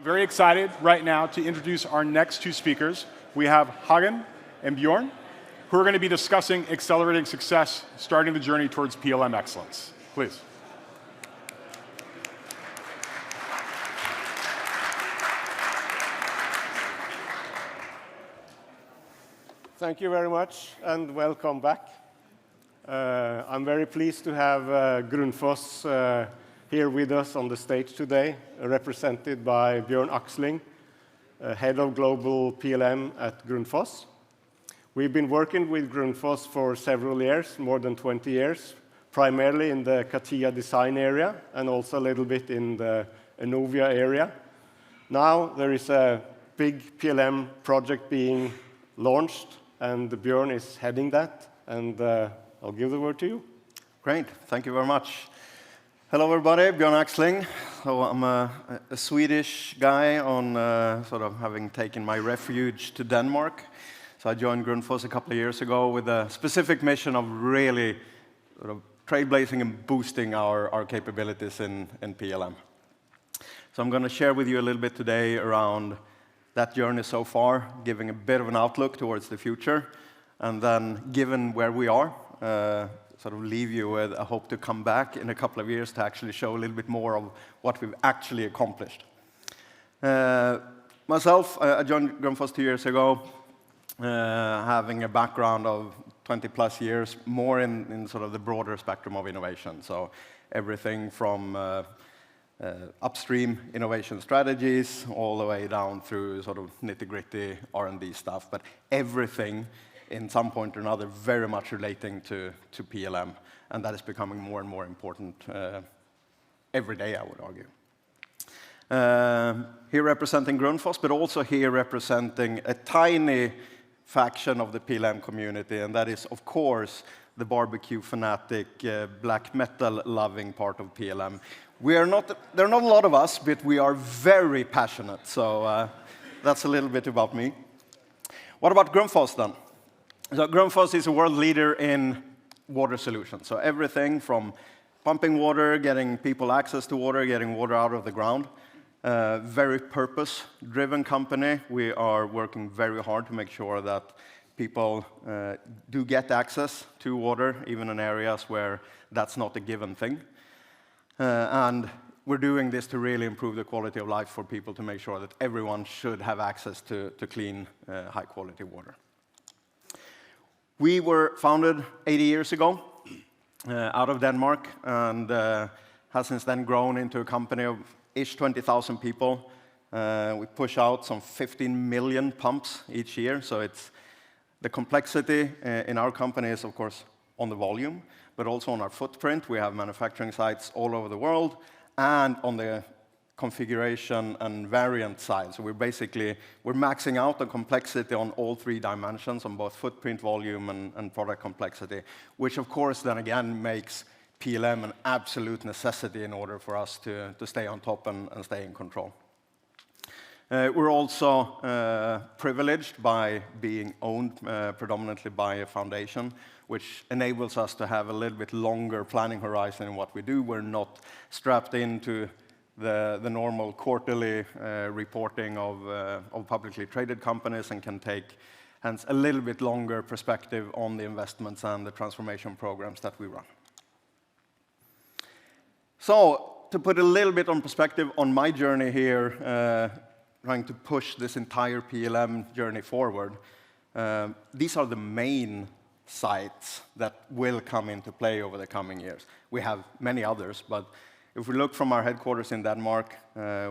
Very excited right now to introduce our next two speakers. We have Hagen and Björn, who are going to be discussing accelerating success, starting the journey towards PLM excellence. Please. Thank you very much, and welcome back. I'm very pleased to have Grundfos here with us on the stage today, represented by Björn AXLING, Head of Global PLM at Grundfos. We've been working with Grundfos for several years, more than 20 years, primarily in the CATIA design area and also a little bit in the Enovia area. Now there is a big PLM project being launched, and Björn is heading that, and I'll give the word to you. Great, thank you very much. Hello everybody, Björn AXLING. So I'm a Swedish guy on sort of having taken my refuge to Denmark. So I joined Grundfos a couple of years ago with a specific mission of really sort of trailblazing and boosting our capabilities in PLM. So I'm going to share with you a little bit today around that journey so far, giving a bit of an outlook towards the future, and then given where we are, sort of leave you with a hope to come back in a couple of years to actually show a little bit more of what we've actually accomplished. Myself, I joined Grundfos 2 years ago, having a background of 20+ years, more in sort of the broader spectrum of innovation. So everything from upstream innovation strategies all the way down through sort of nitty-gritty R&D stuff, but everything in some point or another very much relating to PLM, and that is becoming more and more important every day, I would argue. Here representing Grundfos, but also here representing a tiny faction of the PLM community, and that is, of course, the barbecue fanatic, black metal loving part of PLM. There are not a lot of us, but we are very passionate, so that's a little bit about me. What about Grundfos then? So Grundfos is a world leader in water solutions. So everything from pumping water, getting people access to water, getting water out of the ground. Very purpose-driven company. We are working very hard to make sure that people do get access to water, even in areas where that's not a given thing. And we're doing this to really improve the quality of life for people, to make sure that everyone should have access to clean, high-quality water. We were founded 80 years ago out of Denmark, and has since then grown into a company of 20,000 people. We push out some 15 million pumps each year, so it's the complexity in our company is, of course, on the volume, but also on our footprint. We have manufacturing sites all over the world, and on the configuration and variant side. So we're maxing out the complexity on all three dimensions, on both footprint, volume, and product complexity, which of course then again makes PLM an absolute necessity in order for us to stay on top and stay in control. We're also privileged by being owned predominantly by a foundation, which enables us to have a little bit longer planning horizon in what we do. We're not strapped into the normal quarterly reporting of publicly traded companies, and can take, hence, a little bit longer perspective on the investments and the transformation programs that we run. So, to put a little bit on perspective on my journey here, trying to push this entire PLM journey forward, these are the main sites that will come into play over the coming years. We have many others, but if we look from our headquarters in Denmark,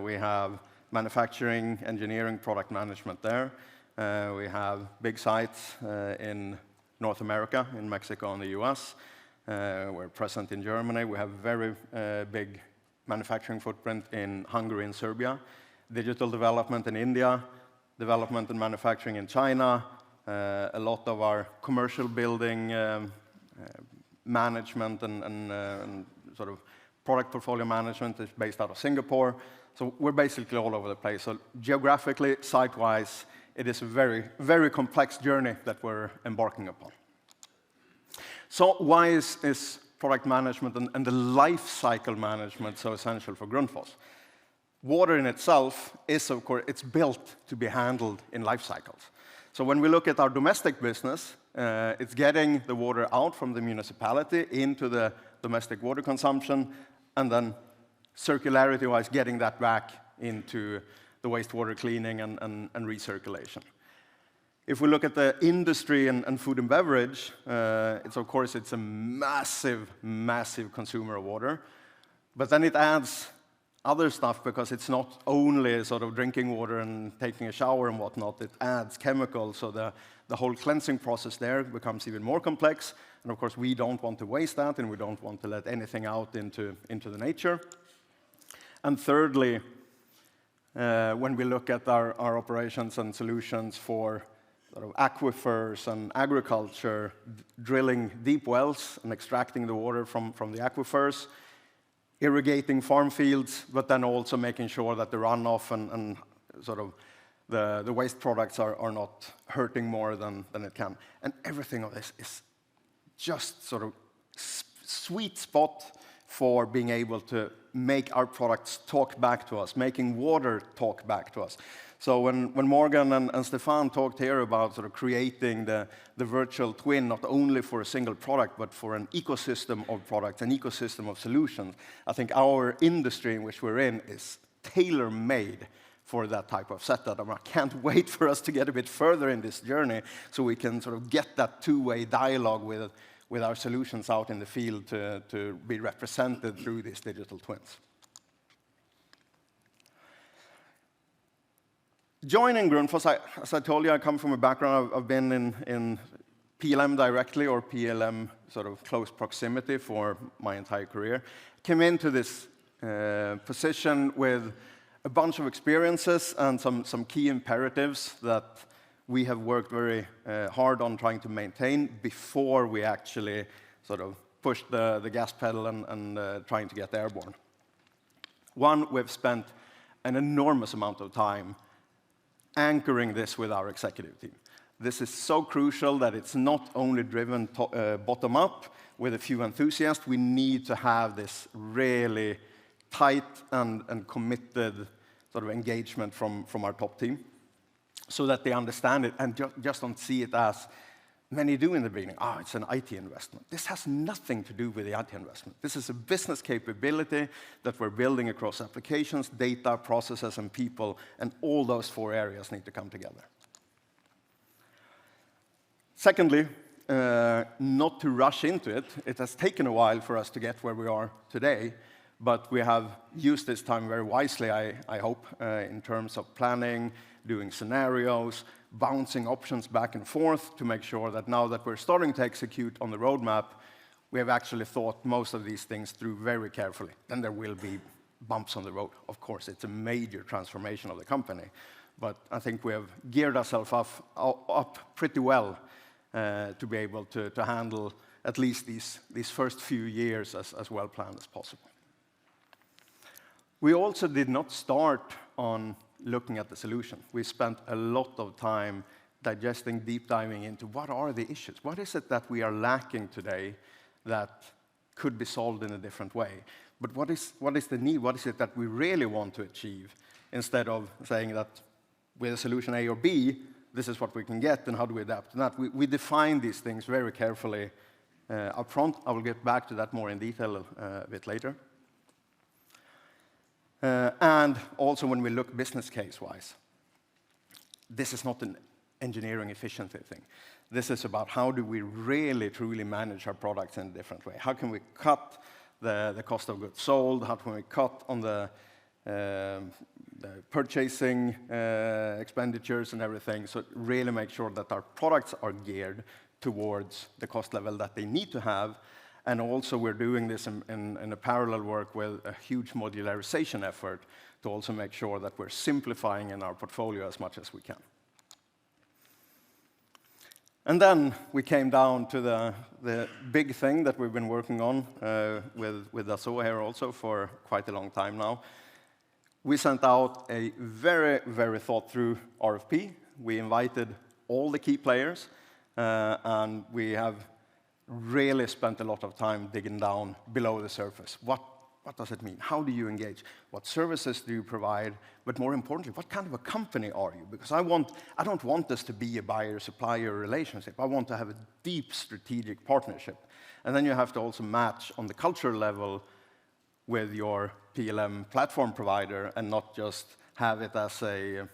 we have manufacturing, engineering, product management there. We have big sites in North America, in Mexico and the US. We're present in Germany. We have very big manufacturing footprint in Hungary and Serbia. Digital development in India, development and manufacturing in China. A lot of our commercial building management and sort of product portfolio management is based out of Singapore. So we're basically all over the place. So geographically, site-wise, it is a very, very complex journey that we're embarking upon. So why is product management and the life cycle management so essential for Grundfos? water in itself is, of course, it's built to be handled in life cycles. So when we look at our domestic business, it's getting the water out from the municipality into the domestic water consumption, and then circularity-wise getting that back into the wastewater cleaning and recirculation. If we look at the industry and food and beverage, of course, it's a massive, massive consumer of water. But then it adds other stuff because it's not only sort of drinking water and taking a shower and whatnot. It adds chemicals, so the whole cleansing process there becomes even more complex. And of course, we don't want to waste that, and we don't want to let anything out into the nature. And thirdly, when we look at our operations and solutions for sort of aquifers and agriculture, drilling deep wells and extracting the water from the aquifers, irrigating farm fields, but then also making sure that the runoff and sort of the waste products are not hurting more than it can. And everything of this is just sort of sweet spot for being able to make our products talk back to us, making water talk back to us. So when Morgan and Stefan talked here about sort of creating the virtual twin, not only for a single product, but for an ecosystem of products, an ecosystem of solutions, I think our industry in which we're in is tailor-made for that type of setup. And I can't wait for us to get a bit further in this journey so we can sort of get that two-way dialogue with our solutions out in the field to be represented through these digital twins. Joining Grundfos, as I told you, I come from a background, I've been in PLM directly or PLM sort of close proximity for my entire career. Came into this position with a bunch of experiences and some key imperatives that we have worked very hard on trying to maintain before we actually sort of pushed the gas pedal and trying to get airborne. One, we've spent an enormous amount of time anchoring this with our executive team. This is so crucial that it's not only driven bottom up with a few enthusiasts. We need to have this really tight and committed sort of engagement from our top team so that they understand it and just don't see it as many do in the beginning. It's an IT investment. This has nothing to do with the IT investment. This is a business capability that we're building across applications, data, processes, and people, and all those four areas need to come together. Secondly, not to rush into it. It has taken a while for us to get where we are today, but we have used this time very wisely, I hope, in terms of planning, doing scenarios, bouncing options back and forth to make sure that now that we're starting to execute on the roadmap, we have actually thought most of these things through very carefully. Then there will be bumps on the road. Of course, it's a major transformation of the company, but I think we have geared ourselves up pretty well to be able to handle at least these first few years as well planned as possible. We also did not start on looking at the solution. We spent a lot of time digesting, deep diving into what are the issues? What is it that we are lacking today that could be solved in a different way? But what is the need? What is it that we really want to achieve? Instead of saying that with a solution A or B, this is what we can get, and how do we adapt to that? We define these things very carefully up front. I will get back to that more in detail a bit later. And also when we look business case-wise, this is not an engineering efficiency thing. This is about how do we really, truly manage our products in a different way. How can we cut the cost of goods sold? How can we cut on the purchasing expenditures and everything? So really make sure that our products are geared towards the cost level that they need to have. And also we're doing this in a parallel work with a huge modularization effort to also make sure that we're simplifying in our portfolio as much as we can. And then we came down to the big thing that we've been working on with Dassault here also for quite a long time now. We sent out a very, very thought-through RFP. We invited all the key players, and we have really spent a lot of time digging down below the surface. What what does it mean? How do you engage? What services do you provide? But more importantly, what kind of a company are you? Because I don't want this to be a buyer-supplier relationship. I want to have a deep strategic partnership. And then you have to also match on the cultural level with your PLM platform provider and not just have it as a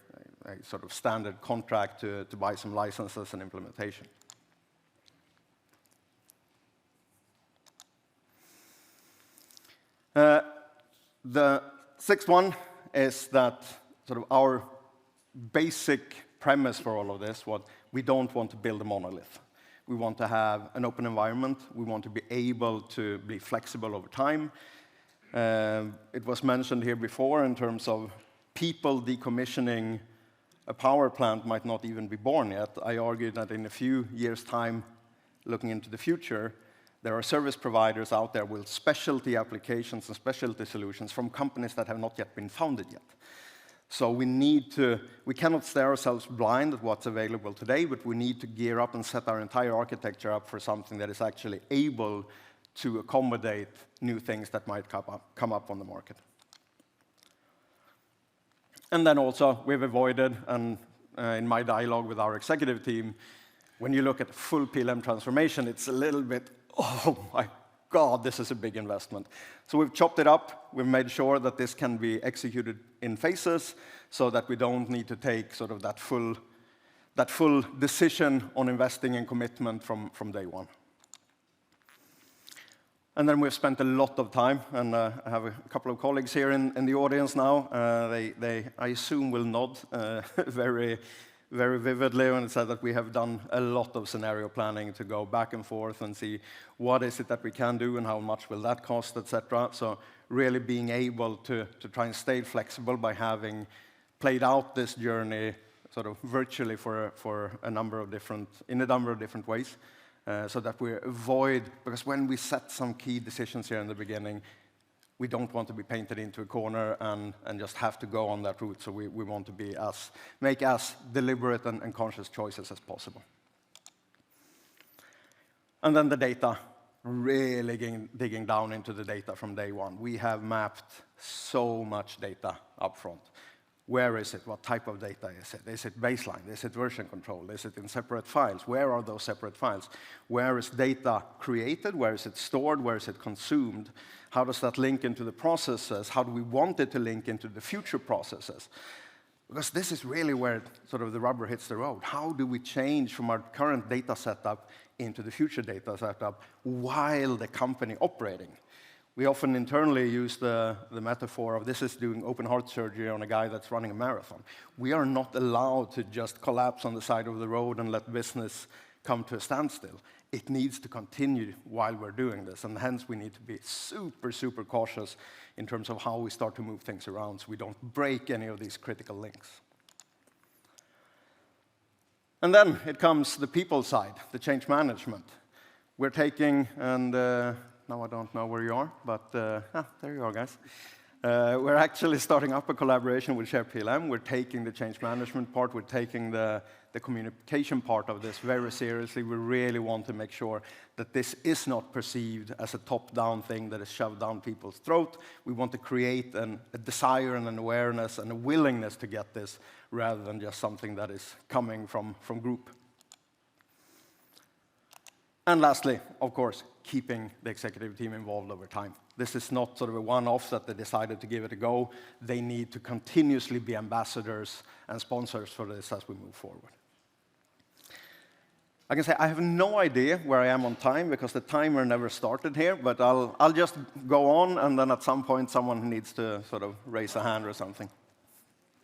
sort of standard contract to buy some licenses and implementation. The sixth one is that sort of our basic premise for all of this, we don't want to build a monolith. We want to have an open environment. We want to be able to be flexible over time. It was mentioned here before in terms of people decommissioning a power plant might not even be born yet. I argue that in a few years' time, looking into the future, there are service providers out there with specialty applications and specialty solutions from companies that have not yet been founded yet. So we cannot stare ourselves blind at what's available today, but we need to gear up and set our entire architecture up for something that is actually able to accommodate new things that might come up on the market. And then also, we've avoided, and in my dialogue with our executive team, when you look at full PLM transformation, it's a little bit, oh my God, this is a big investment. So we've chopped it up. We've made sure that this can be executed in phases so that we don't need to take sort of that full decision on investing and commitment from day one. And then we've spent a lot of time, and I have a couple of colleagues here in the audience now. They, I assume, will nod very vividly when it said that we have done a lot of scenario planning to go back and forth and see what is it that we can do and how much will that cost, etc. So really being able to try and stay flexible by having played out this journey sort of virtually for a number of different ways. So that we avoid, because when we set some key decisions here in the beginning, we don't want to be painted into a corner and just have to go on that route. So we want to make as deliberate and conscious choices as possible. And then the data, really digging down into the data from day one. We have mapped so much data up front. Where is it? What type of data is it? Is it baseline? Is it version control? Is it in separate files? Where are those separate files? Where is data created? Where is it stored? Where is it consumed? How does that link into the processes? How do we want it to link into the future processes? Because this is really where sort of the rubber hits the road. How do we change from our current data setup into the future data setup while the company operating? We often internally use the metaphor of this is doing open heart surgery on a guy that's running a marathon. We are not allowed to just collapse on the side of the road and let business come to a standstill. It needs to continue while we're doing this, and hence we need to be super, super cautious in terms of how we start to move things around so we don't break any of these critical links. And then it comes the people side, the change management. We're taking, and now I don't know where you are, but there you are, guys. We're actually starting up a collaboration with Shared PLM. We're taking the change management part. We're taking the communication part of this very seriously. We really want to make sure that this is not perceived as a top-down thing that is shoved down people's throat. We want to create a desire and an awareness and a willingness to get this rather than just something that is coming from group. And lastly, of course, keeping the executive team involved over time. This is not sort of a one-off that they decided to give it a go. They need to continuously be ambassadors and sponsors for this as we move forward. I can say I have no idea where I am on time because the timer never started here, but I'll just go on, and then at some point someone needs to sort of raise a hand or something.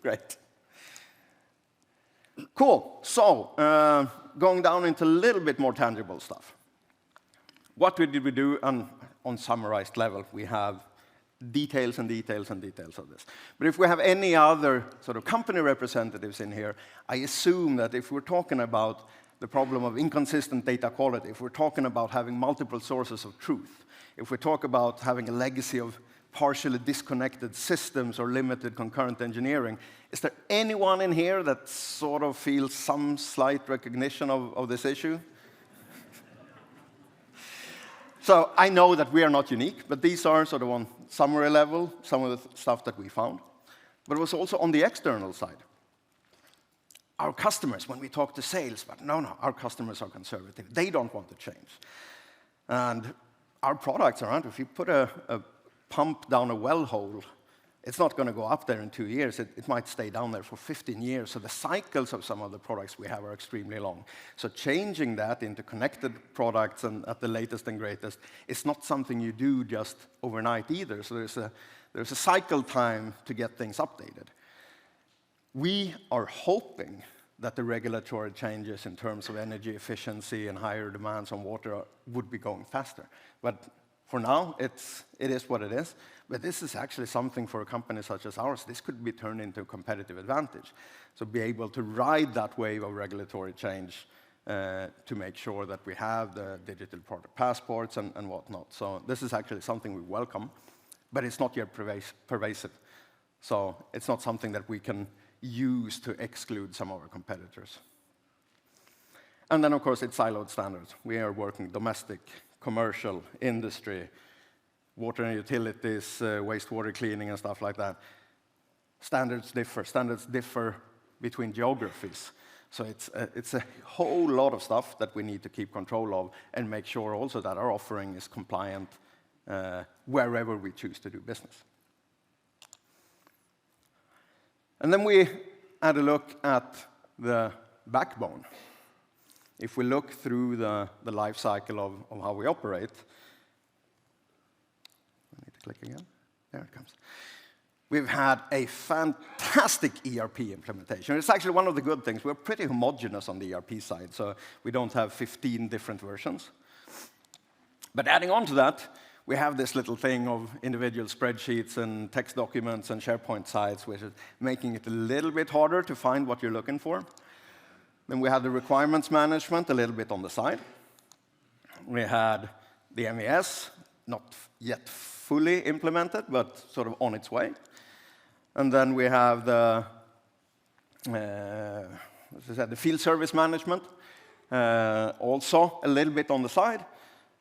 Great. Cool. So, going down into a little bit more tangible stuff. What did we do on summarized level? We have details and details and details of this. But if we have any other sort of company representatives in here, I assume that if we're talking about the problem of inconsistent data quality, if we're talking about having multiple sources of truth, if we talk about having a legacy of partially disconnected systems or limited concurrent engineering, is there anyone in here that sort of feels some slight recognition of this issue? So I know that we are not unique, but these are sort of on summary level, some of the stuff that we found. But it was also on the external side. Our customers, when we talk to sales, but no, our customers are conservative. They don't want to change. And our products aren't. If you put a pump down a well hole, it's not going to go up there in 2 years. It might stay down there for 15 years. So the cycles of some of the products we have are extremely long. So changing that into connected products and at the latest and greatest is not something you do just overnight either. So there's a cycle time to get things updated. We are hoping that the regulatory changes in terms of energy efficiency and higher demands on water would be going faster. But for now, it is what it is. But this is actually something for a company such as ours. This could be turned into a competitive advantage. So be able to ride that wave of regulatory change to make sure that we have the digital product passports and whatnot. So this is actually something we welcome, but it's not yet pervasive. So it's not something that we can use to exclude some of our competitors. And then, of course, it's siloed standards. We are working domestic, commercial, industry, water and utilities, wastewater cleaning and stuff like that. Standards differ between geographies. So it's a whole lot of stuff that we need to keep control of and make sure also that our offering is compliant wherever we choose to do business. And then we had a look at the backbone. If we look through the life cycle of how we operate, I need to click again. There it comes. We've had a fantastic ERP implementation. It's actually one of the good things. We're pretty homogeneous on the ERP side, so we don't have 15 different versions. But adding on to that, we have this little thing of individual spreadsheets and text documents and SharePoint sites, which is making it a little bit harder to find what you're looking for. Then we had the requirements management a little bit on the side. We had the MES, not yet fully implemented, but sort of on its way. And then we have the field service management, also a little bit on the side.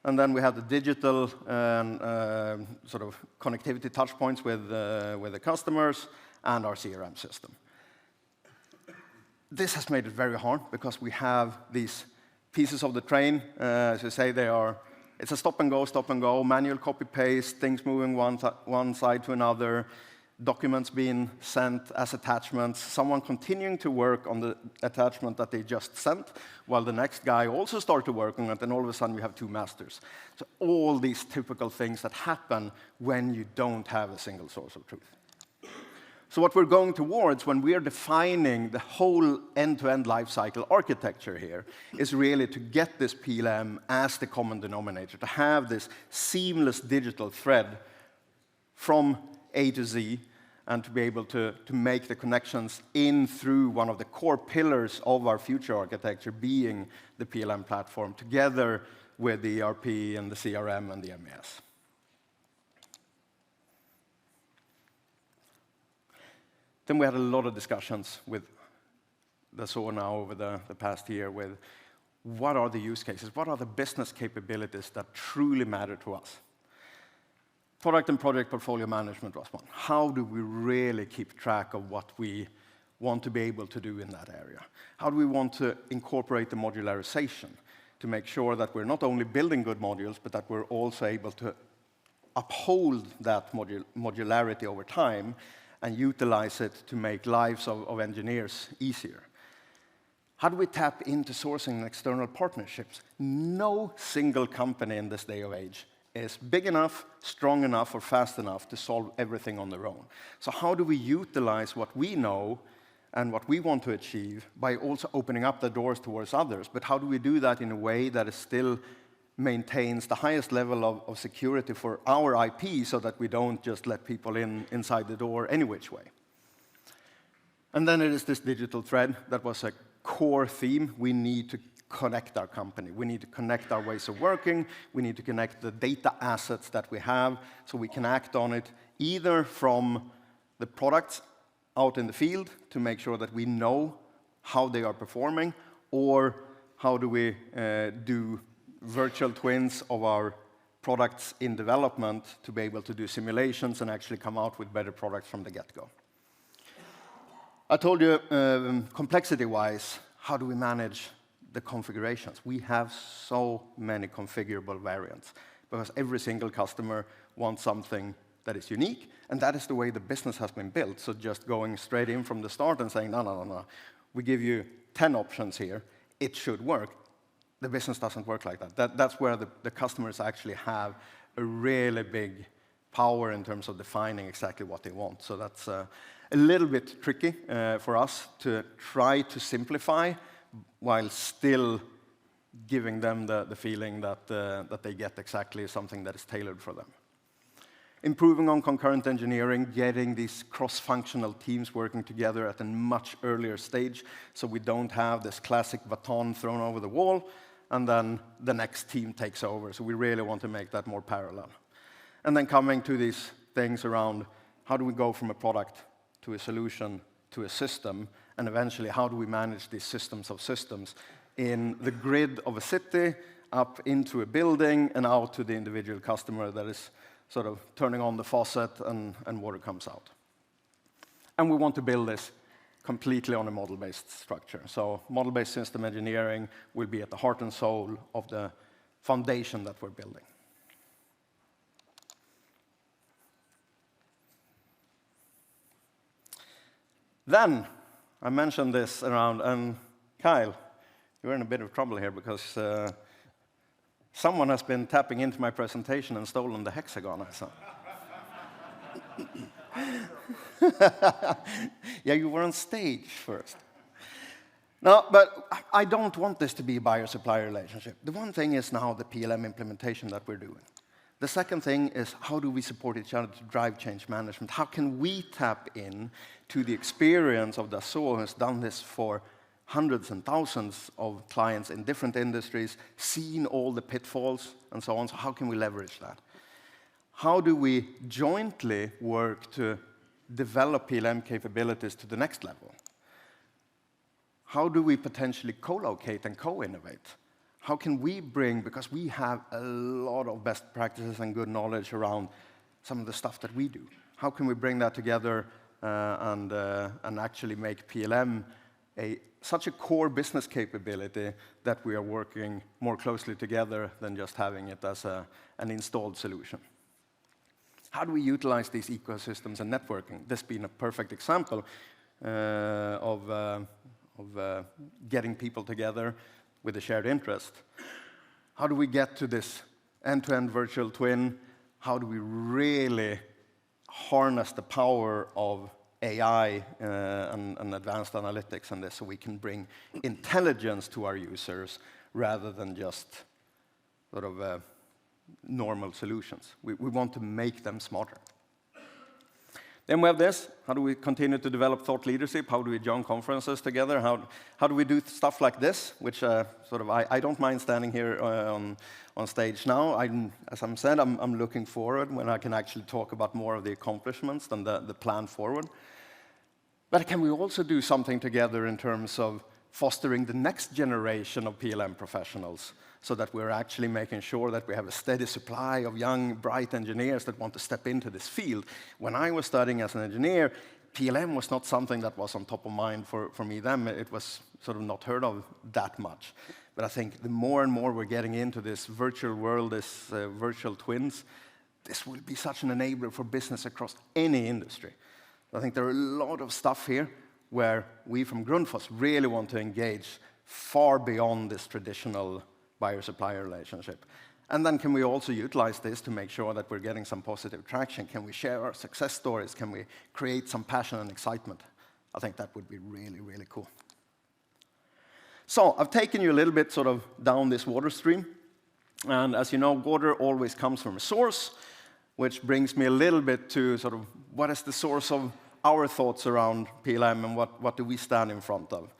And then we have the digital sort of connectivity touchpoints with the customers and our CRM system. This has made it very hard because we have these pieces of the train. As you say, it's a stop and go, manual copy-paste, things moving one side to another, documents being sent as attachments, someone continuing to work on the attachment that they just sent, while the next guy also started to work on it, and all of a sudden we have two masters. So all these typical things that happen when you don't have a single source of truth. So what we're going towards when we are defining the whole end-to-end lifecycle architecture here is really to get this PLM as the common denominator, to have this seamless digital thread from A to Z, and to be able to make the connections in through one of the core pillars of our future architecture being the PLM platform, together with the ERP and the CRM and the MES. Then we had a lot of discussions with the SOA now over the past year with what are the use cases, what are the business capabilities that truly matter to us. Product and project portfolio management was one. How do we really keep track of what we want to be able to do in that area? How do we want to incorporate the modularization to make sure that we're not only building good modules, but that we're also able to uphold that modularity over time and utilize it to make lives of engineers easier? How do we tap into sourcing and external partnerships? No single company in this day of age is big enough, strong enough, or fast enough to solve everything on their own. So how do we utilize what we know and what we want to achieve by also opening up the doors towards others? But how do we do that in a way that is still maintains the highest level of security for our IP so that we don't just let people inside the door any which way? And then it is this digital thread that was a core theme. We need to connect our company. We need to connect our ways of working. We need to connect the data assets that we have so we can act on it either from the products out in the field to make sure that we know how they are performing, or how do we do virtual twins of our products in development to be able to do simulations and actually come out with better products from the get-go. I told you, complexity-wise, how do we manage the configurations? We have so many configurable variants because every single customer wants something that is unique, and that is the way the business has been built. So just going straight in from the start and saying, no, no, no, no, we give you 10 options here, it should work. The business doesn't work like that. That's where the customers actually have a really big power in terms of defining exactly what they want. So that's a little bit tricky for us to try to simplify while still giving them the feeling that they get exactly something that is tailored for them. Improving on concurrent engineering, getting these cross-functional teams working together at a much earlier stage, so we don't have this classic baton thrown over the wall, and then the next team takes over. So we really want to make that more parallel. And then coming to these things around how do we go from a product to a solution to a system, and eventually how do we manage these systems of systems in the grid of a city, up into a building, and out to the individual customer that is sort of turning on the faucet and water comes out. And we want to build this completely on a model-based structure. So model-based system engineering will be at the heart and soul of the foundation that we're building. Then, I mentioned this around, and Kyle, you're in a bit of trouble here because someone has been tapping into my presentation and stolen the hexagon, I saw. Yeah, you were on stage first. No, but I don't want this to be a buyer-supplier relationship. The one thing is now the PLM implementation that we're doing. The second thing is how do we support each other to drive change management? How can we tap in to the experience of Dassault, who has done this for hundreds and thousands of clients in different industries, seen all the pitfalls and so on. So how can we leverage that? How do we jointly work to develop PLM capabilities to the next level? How do we potentially co-locate and co-innovate? How can we bring, because we have a lot of best practices and good knowledge around some of the stuff that we do. How can we bring that together and actually make PLM such a core business capability that we are working more closely together than just having it as an installed solution? How do we utilize these ecosystems and networking? This being a perfect example of getting people together with a shared interest. How do we get to this end-to-end virtual twin? How do we really harness the power of AI and advanced analytics and this so we can bring intelligence to our users rather than just sort of normal solutions? We want to make them smarter. Then we have this. How do we continue to develop thought leadership? How do we join conferences together? How do we do stuff like this, which I don't mind standing here on stage now. As I said, I'm looking forward when I can actually talk about more of the accomplishments than the plan forward. But can we also do something together in terms of fostering the next generation of PLM professionals so that we're actually making sure that we have a steady supply of young, bright engineers that want to step into this field? When I was studying as an engineer, PLM was not something that was on top of mind for me then. It was sort of not heard of that much. But I think the more and more we're getting into this virtual world, this virtual twins, this will be such an enabler for business across any industry. I think there are a lot of stuff here where we from Grundfos really want to engage far beyond this traditional buyer-supplier relationship. And then can we also utilize this to make sure that we're getting some positive traction? Can we share our success stories? Can we create some passion and excitement? I think that would be really, really cool. So I've taken you a little bit sort of down this water stream. And as you know, water always comes from a source, which brings me a little bit to sort of what is the source of our thoughts around PLM and what do we stand in front of?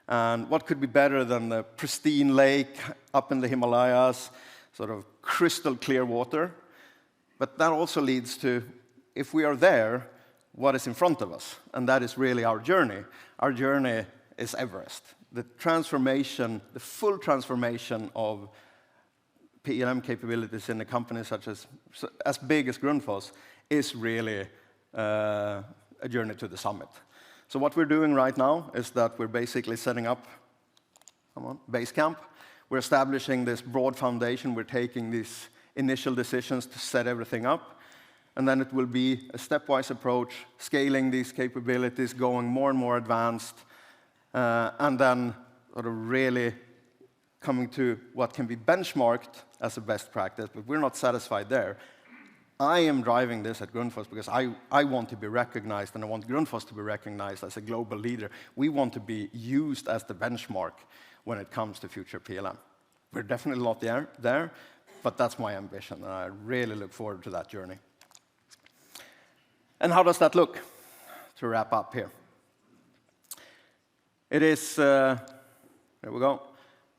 And what could be better than the pristine lake up in the Himalayas, sort of crystal clear water? But that also leads to, if we are there, what is in front of us? And that is really our journey. Our journey is Everest. The transformation, the full transformation of PLM capabilities in a company such as big as Grundfos is really a journey to the summit. So what we're doing right now is that we're basically setting up, base camp. We're establishing this broad foundation. We're taking these initial decisions to set everything up. And then it will be a stepwise approach, scaling these capabilities, going more and more advanced, and then sort of really coming to what can be benchmarked as a best practice, but we're not satisfied there. I am driving this at Grundfos because I want to be recognized, and I want Grundfos to be recognized as a global leader. We want to be used as the benchmark when it comes to future PLM. We're definitely not there, but that's my ambition, and I really look forward to that journey. And how does that look, to wrap up here? It is, there we go.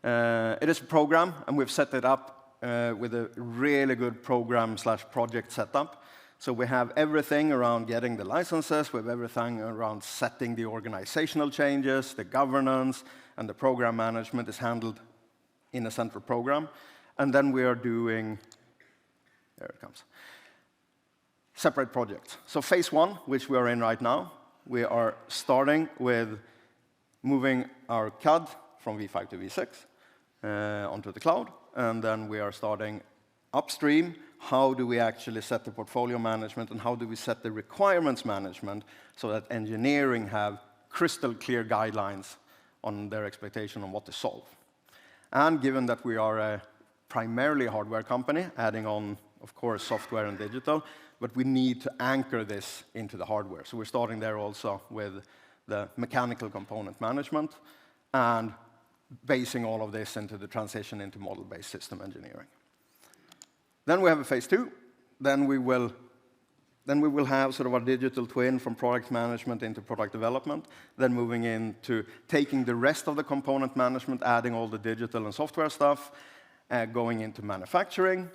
It is a program, and we've set it up with a really good program/project setup. So we have everything around getting the licenses, we have everything around setting the organizational changes, the governance, and the program management is handled in a central program. And then we are doing, there it comes, separate projects. So phase 1, which we are in right now, we are starting with moving our CAD from V5 to V6 onto the cloud. And then we are starting upstream. How do we actually set the portfolio management, and how do we set the requirements management so that engineering have crystal clear guidelines on their expectation on what to solve? And given that we are a primarily hardware company, adding on, of course, software and digital, but we need to anchor this into the hardware. So we're starting there also with the mechanical component management and basing all of this into the transition into model-based system engineering. Then we have a phase 2. Then we will have sort of our digital twin from product management into product development, then moving into taking the rest of the component management, adding all the digital and software stuff, going into manufacturing.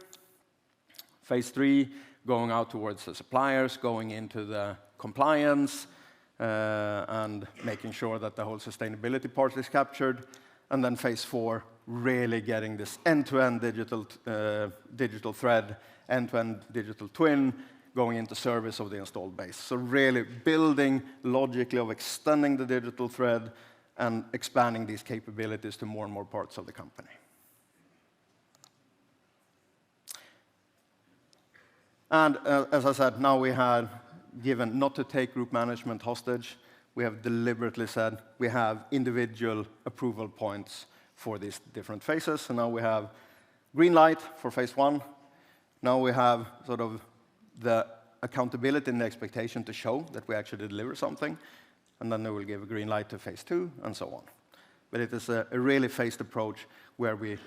Phase 3, going out towards the suppliers, going into the compliance, and making sure that the whole sustainability part is captured. And then phase 4, really getting this end-to-end digital thread, end-to-end digital twin, going into service of the installed base. So really building logically of extending the digital thread and expanding these capabilities to more and more parts of the company. And as I said, now we have given not to take group management hostage. We have deliberately said we have individual approval points for these different phases. So now we have green light for phase 1. Now we have sort of the accountability and the expectation to show that we actually deliver something. And then they will give a green light to phase 2, and so on. But it is a really phased approach where we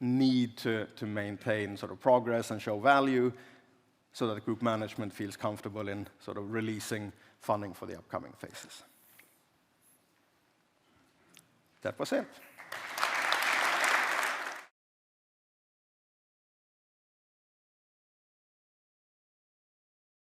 need to maintain sort of progress and show value so that group management feels comfortable in sort of releasing funding for the upcoming phases. That was it.